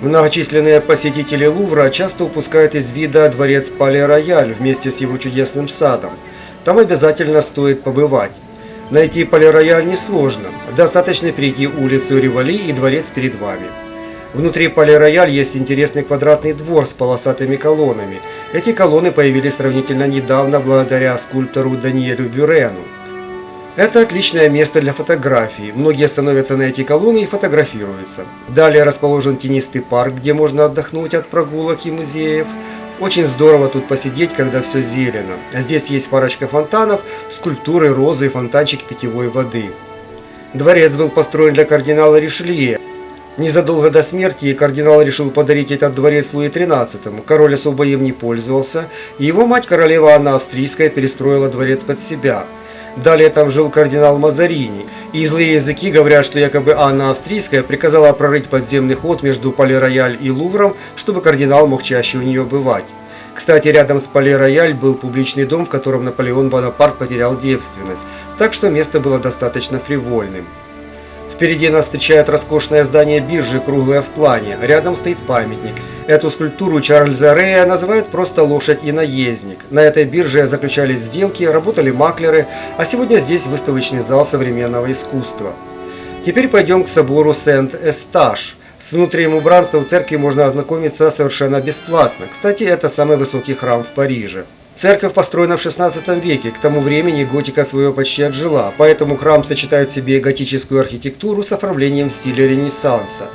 Многочисленные посетители Лувра часто упускают из вида дворец Пале-Рояль вместе с его чудесным садом. Там обязательно стоит побывать. Найти Пале-Рояль несложно, достаточно перейти улицу Риволи и дворец перед вами. Внутри Пале-Рояль есть интересный квадратный двор с полосатыми колоннами. Эти колонны появились сравнительно недавно благодаря скульптору Даниэлю Бюрену. Это отличное место для фотографий. Многие становятся на эти колонны и фотографируются. Далее расположен тенистый парк, где можно отдохнуть от прогулок и музеев. Очень здорово тут посидеть, когда все зелено. Здесь есть парочка фонтанов, скульптуры, розы и фонтанчик питьевой воды. Дворец был построен для кардинала Ришелье. Незадолго до смерти кардинал решил подарить этот дворец Луи XIII. Король особо им не пользовался, и его мать, королева Анна Австрийская, перестроила дворец под себя. Далее там жил кардинал Мазарини, и злые языки говорят, что якобы Анна Австрийская приказала прорыть подземный ход между Пале-Рояль и Лувром, чтобы кардинал мог чаще у нее бывать. Кстати, рядом с Пале-Рояль был публичный дом, в котором Наполеон Бонапарт потерял девственность, так что место было достаточно фривольным. Впереди нас встречает роскошное здание биржи, круглое в плане. Рядом стоит памятник. Эту скульптуру Чарльза Рея называют просто «Лошадь и наездник». На этой бирже заключались сделки, работали маклеры, а сегодня здесь выставочный зал современного искусства. Теперь пойдем к собору Сент-Эстаж. С внутренним убранством церкви можно ознакомиться совершенно бесплатно. Кстати, это самый высокий храм в Париже. Церковь построена в 16 веке, к тому времени готика свое почти отжила, поэтому храм сочетает в себе готическую архитектуру с оформлением в стиле Ренессанса.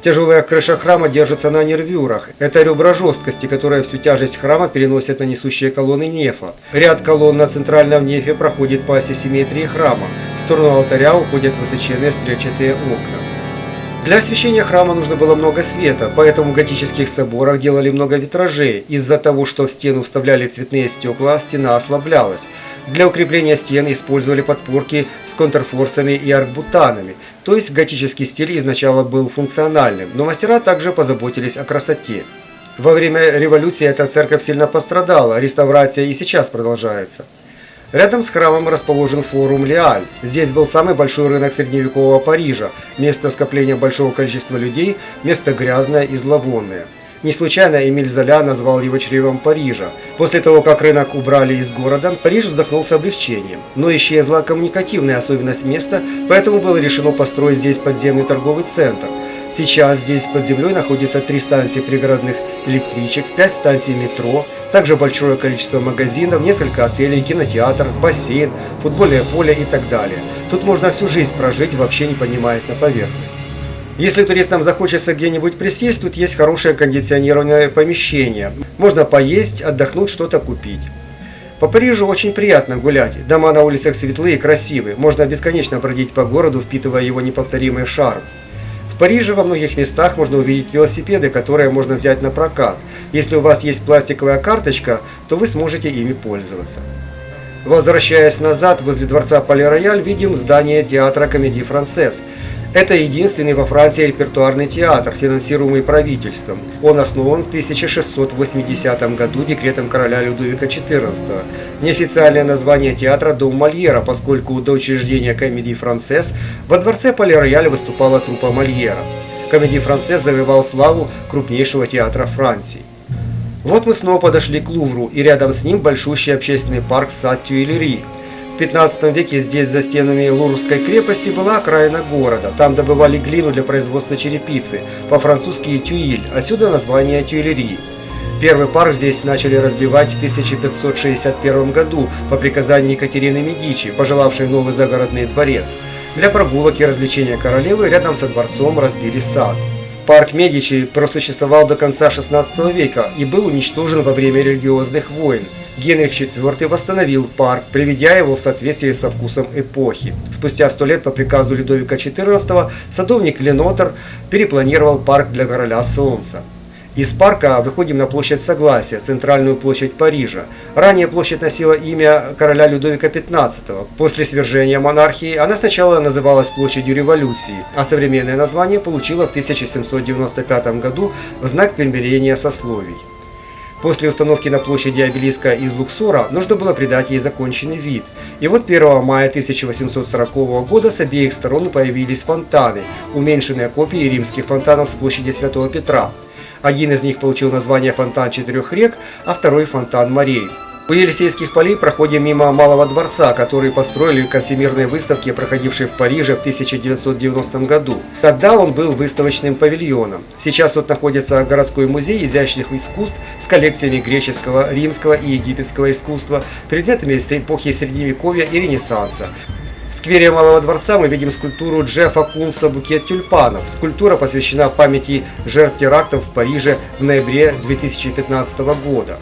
Тяжелая крыша храма держится на нервюрах. Это ребра жесткости, которые всю тяжесть храма переносят на несущие колонны нефа. Ряд колонн на центральном нефе проходит по оси симметрии храма. В сторону алтаря уходят высоченные стрельчатые окна. Для освещения храма нужно было много света, поэтому в готических соборах делали много витражей. Из-за того, что в стену вставляли цветные стекла, стена ослаблялась. Для укрепления стен использовали подпорки с контрфорсами и аркбутанами. То есть готический стиль изначально был функциональным, но мастера также позаботились о красоте. Во время революции эта церковь сильно пострадала, реставрация и сейчас продолжается. Рядом с храмом расположен форум Леаль. Здесь был самый большой рынок средневекового Парижа, место скопления большого количества людей, место грязное и зловонное. Не случайно Эмиль Золя назвал его чревом Парижа. После того, как рынок убрали из города, Париж вздохнул с облегчением. Но исчезла коммуникативная особенность места, поэтому было решено построить здесь подземный торговый центр. Сейчас здесь под землей находится 3 станции пригородных электричек, 5 станций метро, также большое количество магазинов, несколько отелей, кинотеатр, бассейн, футбольное поле и так далее. Тут можно всю жизнь прожить, вообще не поднимаясь на поверхность. Если туристам захочется где-нибудь присесть, тут есть хорошее кондиционированное помещение. Можно поесть, отдохнуть, что-то купить. По Парижу очень приятно гулять. Дома на улицах светлые и красивые. Можно бесконечно бродить по городу, впитывая его неповторимый шарм. В Париже во многих местах можно увидеть велосипеды, которые можно взять на прокат. Если у вас есть пластиковая карточка, то вы сможете ими пользоваться. Возвращаясь назад, возле дворца Пале-Рояль видим здание театра Комедии Франсез. Это единственный во Франции репертуарный театр, финансируемый правительством. Он основан в 1680 году декретом короля Людовика XIV. Неофициальное название театра «Дом Мольера», поскольку до учреждения Комедии Франсез во дворце Пале-Рояль выступала труппа Мольера. Комедий Франсез завоевал славу крупнейшего театра Франции. Вот мы снова подошли к Лувру, и рядом с ним большущий общественный парк сад Тюильри. В 15 веке здесь за стенами Луврской крепости была окраина города. Там добывали глину для производства черепицы, по-французски тюиль, отсюда название Тюильри. Первый парк здесь начали разбивать в 1561 году по приказанию Екатерины Медичи, пожелавшей новый загородный дворец. Для прогулок и развлечения королевы рядом со дворцом разбили сад. Парк Медичи просуществовал до конца 16 века и был уничтожен во время религиозных войн. Генрих IV восстановил парк, приведя его в соответствие со вкусом эпохи. Спустя 100 лет по приказу Людовика XIV садовник Ленотер перепланировал парк для короля Солнца. Из парка выходим на площадь Согласия, центральную площадь Парижа. Ранее площадь носила имя короля Людовика XV. После свержения монархии она сначала называлась площадью революции, а современное название получила в 1795 году в знак примирения сословий. После установки на площади обелиска из Луксора нужно было придать ей законченный вид. И вот 1 мая 1840 года с обеих сторон появились фонтаны, уменьшенные копии римских фонтанов с площади Святого Петра. Один из них получил название «Фонтан четырех рек», а второй «Фонтан морей». У Елисейских полей проходим мимо Малого дворца, который построили ко Всемирной выставке, проходившей в Париже в 1990 году. Тогда он был выставочным павильоном. Сейчас тут находится городской музей изящных искусств с коллекциями греческого, римского и египетского искусства, предметами эпохи Средневековья и Ренессанса. В сквере Малого дворца мы видим скульптуру Джеффа Кунса «Букет тюльпанов». Скульптура посвящена памяти жертв терактов в Париже в ноябре 2015 года.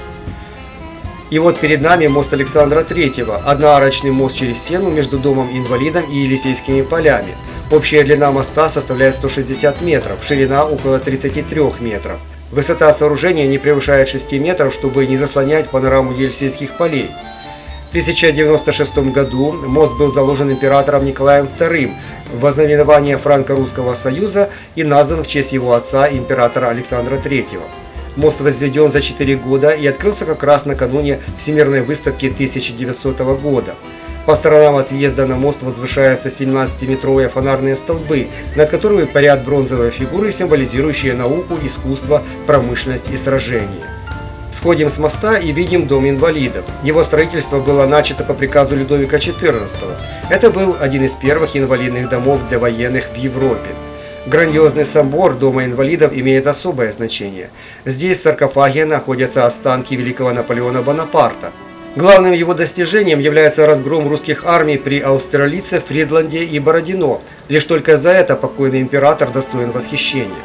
И вот перед нами мост Александра III, одноарочный мост через Сену между домом-инвалидом и Елисейскими полями. Общая длина моста составляет 160 метров, ширина около 33 метров. Высота сооружения не превышает 6 метров, чтобы не заслонять панораму Елисейских полей. В 1096 году мост был заложен императором Николаем II в вознаменование Франко-Русского союза и назван в честь его отца, императора Александра III. Мост возведен за 4 года и открылся как раз накануне Всемирной выставки 1900 года. По сторонам от въезда на мост возвышаются 17-метровые фонарные столбы, над которыми парят бронзовые фигуры, символизирующие науку, искусство, промышленность и сражения. Сходим с моста и видим дом инвалидов. Его строительство было начато по приказу Людовика XIV. Это был один из первых инвалидных домов для военных в Европе. Грандиозный собор Дома инвалидов имеет особое значение. Здесь в саркофаге находятся останки великого Наполеона Бонапарта. Главным его достижением является разгром русских армий при Аустерлице, Фридланде и Бородино. Лишь только за это покойный император достоин восхищения.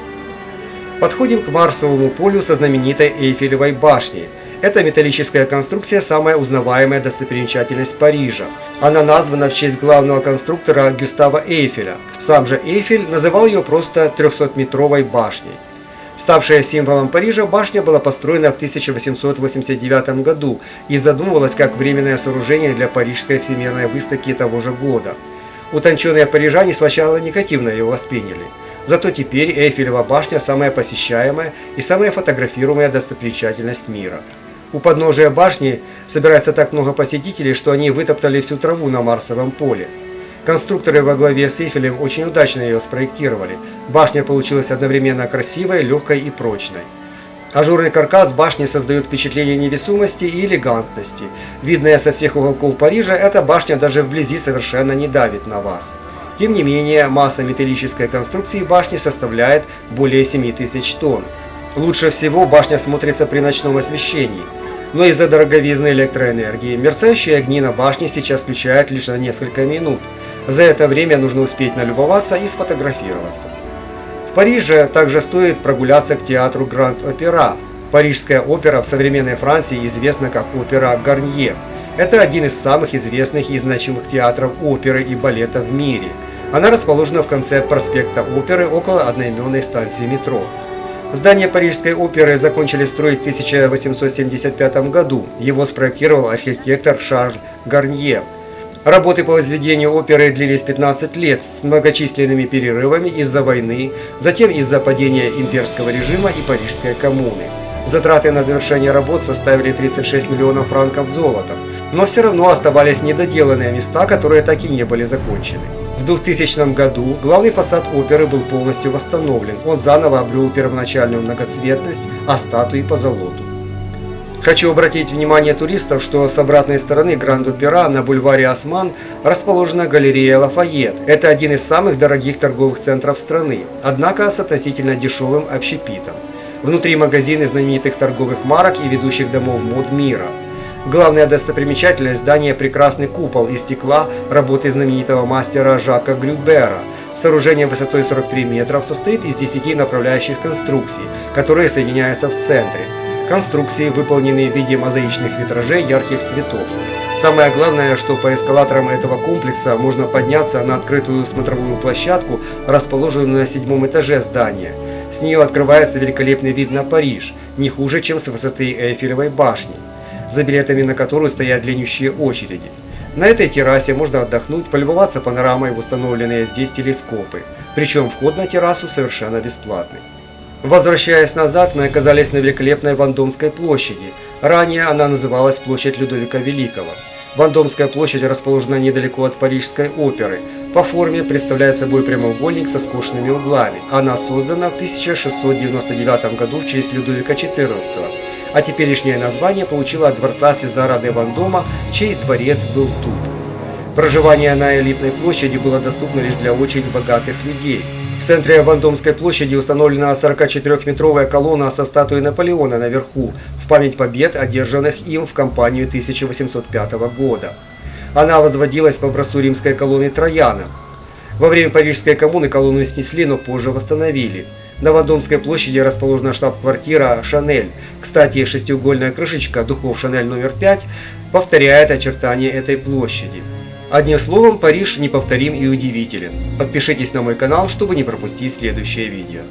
Подходим к Марсовому полю со знаменитой Эйфелевой башней. Эта металлическая конструкция – самая узнаваемая достопримечательность Парижа. Она названа в честь главного конструктора Гюстава Эйфеля. Сам же Эйфель называл ее просто 300-метровой башней. Ставшая символом Парижа, башня была построена в 1889 году и задумывалась как временное сооружение для Парижской всемирной выставки того же года. Утонченные парижане сначала негативно ее восприняли. Зато теперь Эйфелева башня – самая посещаемая и самая фотографируемая достопримечательность мира. У подножия башни собирается так много посетителей, что они вытоптали всю траву на Марсовом поле. Конструкторы во главе с Эйфелем очень удачно ее спроектировали. Башня получилась одновременно красивой, легкой и прочной. Ажурный каркас башни создает впечатление невесомости и элегантности. Видная со всех уголков Парижа, эта башня даже вблизи совершенно не давит на вас. Тем не менее, масса металлической конструкции башни составляет более 7000 тонн. Лучше всего башня смотрится при ночном освещении. Но из-за дороговизны электроэнергии мерцающие огни на башне сейчас включают лишь на несколько минут. За это время нужно успеть налюбоваться и сфотографироваться. В Париже также стоит прогуляться к театру Гранд-Опера. Парижская опера в современной Франции известна как опера Гарнье. Это один из самых известных и значимых театров оперы и балета в мире. Она расположена в конце проспекта Оперы около одноименной станции метро. Здание Парижской оперы закончили строить в 1875 году. Его спроектировал архитектор Шарль Гарнье. Работы по возведению оперы длились 15 лет с многочисленными перерывами из-за войны, затем из-за падения имперского режима и Парижской коммуны. Затраты на завершение работ составили 36 миллионов франков золотом, но все равно оставались недоделанные места, которые так и не были закончены. В 2000 году главный фасад оперы был полностью восстановлен, он заново обрел первоначальную многоцветность, а статуи по золоту. Хочу обратить внимание туристов, что с обратной стороны Гранд-Опера на бульваре Осман расположена галерея Лафайет. Это один из самых дорогих торговых центров страны, однако с относительно дешевым общепитом. Внутри магазины знаменитых торговых марок и ведущих домов мод мира. Главная достопримечательность здания – прекрасный купол из стекла работы знаменитого мастера Жака Грюбера. Сооружение высотой 43 метров состоит из 10 направляющих конструкций, которые соединяются в центре. Конструкции выполнены в виде мозаичных витражей ярких цветов. Самое главное, что по эскалаторам этого комплекса можно подняться на открытую смотровую площадку, расположенную на 7-м этаже здания. С нее открывается великолепный вид на Париж, не хуже, чем с высоты Эйфелевой башни, за билетами на которую стоят длиннющие очереди. На этой террасе можно отдохнуть, полюбоваться панорамой в установленные здесь телескопы, причем вход на террасу совершенно бесплатный. Возвращаясь назад, мы оказались на великолепной Вандомской площади. Ранее она называлась площадь Людовика Великого. Вандомская площадь расположена недалеко от Парижской оперы. По форме представляет собой прямоугольник со скошенными углами. Она создана в 1699 году в честь Людовика XIV, а теперешнее название получила от дворца Сезара де Вандома, чей дворец был тут. Проживание на элитной площади было доступно лишь для очень богатых людей. В центре Вандомской площади установлена 44-метровая колонна со статуей Наполеона наверху, в память побед, одержанных им в кампанию 1805 года. Она возводилась по образцу римской колонны Трояна. Во время Парижской коммуны колонну снесли, но позже восстановили. На Вандомской площади расположена штаб-квартира «Шанель». Кстати, шестиугольная крышечка духов «Шанель номер 5» повторяет очертания этой площади. Одним словом, Париж неповторим и удивителен. Подпишитесь на мой канал, чтобы не пропустить следующее видео.